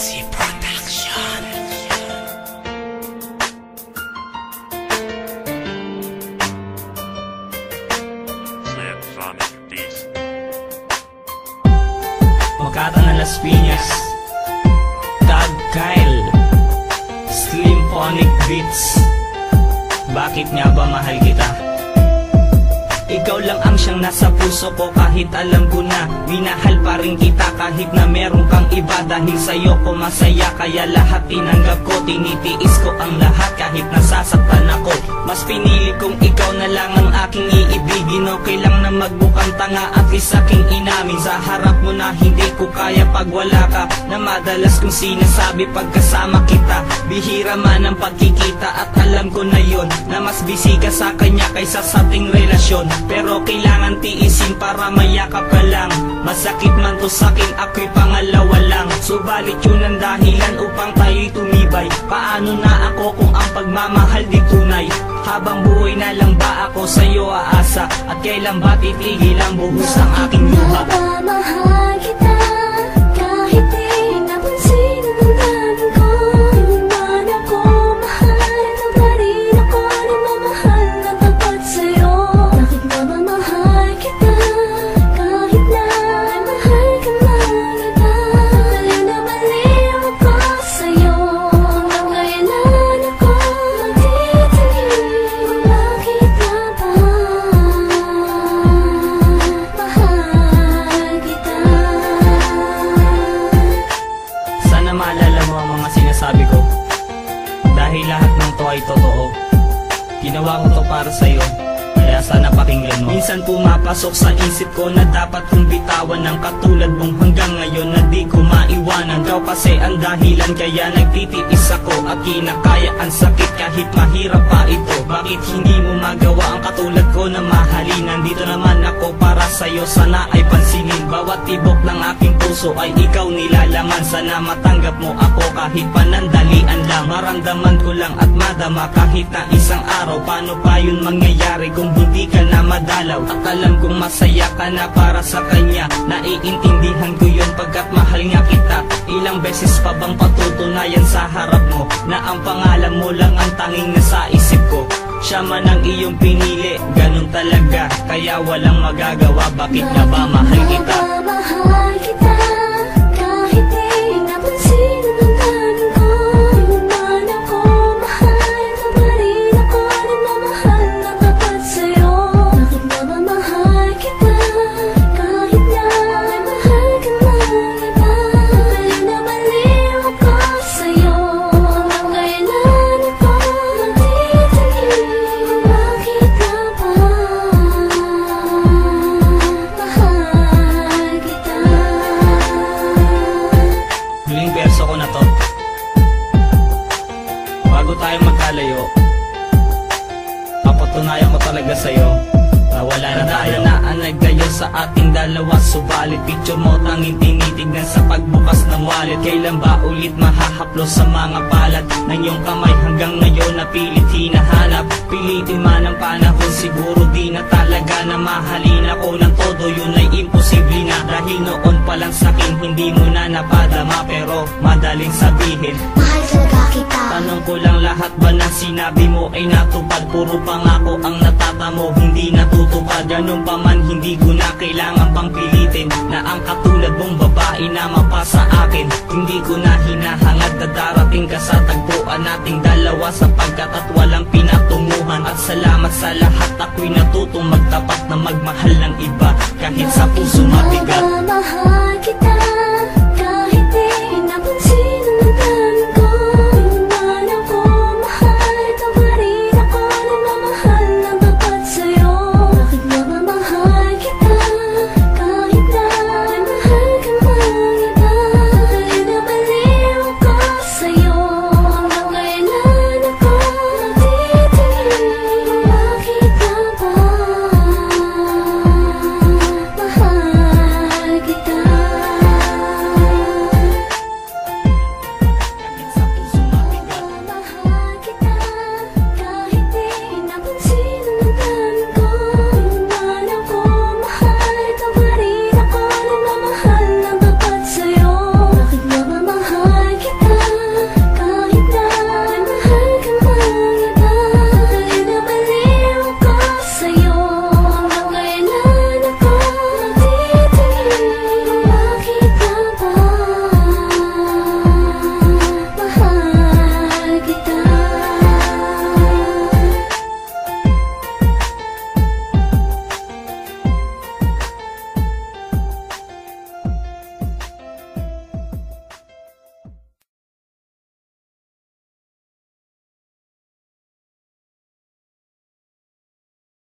Fancy Production. Slim Sonic Beats. Makata ng Las Piñas, Tag Kyle, Slim Phonic Beats. Bakit nga ba mahal kita? Ikaw lang ang siyang nasa puso ko, kahit alam ko na minahal pa rin kita kahit na meron kang iba. Dahil sa'yo ko masaya, kaya lahat tinanggap ko. Tinitiis ko ang lahat kahit nasasaktan ako. Mas pinili kong ikaw na lang ang aking iibigin. Okay lang na magbukang tanga at least aking inamin sa harap mo na hindi ko kaya pag wala ka. Na madalas kong sinasabi pagkasama kita, bihira man ang pagkikita. At alam ko na yun, na mas busy ka sa kanya kaysa sa ating relasyon. Pero kailangan tiisin para mayakap ka lang. Masakit man to sa'kin, ako'y pangalawa lang. Subalit yun ang dahilan upang tayo'y tumibay. Paano na ako kung ang pagmamahal di tunay? Habang buhay na lang ba ako sa'yo aasa? At kailan ba titigil ang buhos ang aking luha? Mahal kita kahit di napansin ang damdamin ko. Hindi man ako mahal, ito pa rin ako nagmamahal na tapat sa'yo. Bakit nga ba mahal kita kahit na mahal ka ng iba? Baliw na baliw ako sa'yo, hanggang kailan ako magtitingin? Bakit nga ba mahal kita? Sana maalala mo ang mga sinasabi ko, dahil lahat ng to ay totoo. Ginawa ko to para sa'yo, kaya sana pakinggan mo. Minsan pumapasok sa isip ko na dapat kong bitawan ng katulad mong hanggang ngayon na di ko maiwanan. Ikaw kasi ang dahilan kaya nagtitiis ako at kinakaya ang sakit kahit mahirap pa ito. Bakit hindi mo magawa ang katulad ko na mahalin? Nandito naman ako para sa'yo, sana ay pansinin. Bawat tibok ng aking puso ay ikaw nilalaman. Sana matanggap mo ako kahit panandalian lang. Maramdaman ko lang at madama kahit na isang araw. Paano pa yun mangyayari kung hindi ka na madalaw? At alam kong masaya ka na para sa kanya. Naiintindihan ko yun pagkat mahal nga kita. Ilang beses pa bang patutunayan sa harap mo na ang pangalan mo lang ang tanging nasa isip ko? Siya man ang iyong pinili, ganun talaga, kaya walang magagawa. Bakit nga ba mahal kita? Mahal kita kahit di napansin ang damdamin ko. Hindi man ako mahal, ito pa rin ako nagmamahal na tapat sa'yo. Bakit nga ba mahal kita kahit na mahal ka ng iba? Baliw na baliw ako sa'yo, hanggang kailan ako magtitingin? Bakit nga ba mahal kita? Huling verso ko na to. Bago tayo magkalayo, papatunayan ko talaga sa'yo na wala na tayo. Na ang nagdayo sa ating dalawa, subalit picture mo tanging tinitignan sa pagbukas ng wallet. Kailan ba ulit mahahaplos sa mga palad ng iyong kamay? Hanggang ngayon na pilit hinahanap. Pilitin man ang panahon, siguro di na talaga na mahalin ako ng todo. Yun ay imposible na, dahil noon pa lang sa'kin hindi mo na napadama. Pero madaling sabihin, Mahal talaga kita. tanong ko lang, lahat ba ng sinabi mo ay natupad? Puro pangako ang natatamo, hindi natutupad. Ganun pa man, hindi ko na kailangan pang pilitin na ang katulad mong babae na mapasa akin. Hindi ko na hinahangad na darating ka sa tagpuan nating dalawa, sapagkat at walang pinatunguhan. At salamat sa lahat, ako'y natutong magtapat na magmahal ng iba kahit sa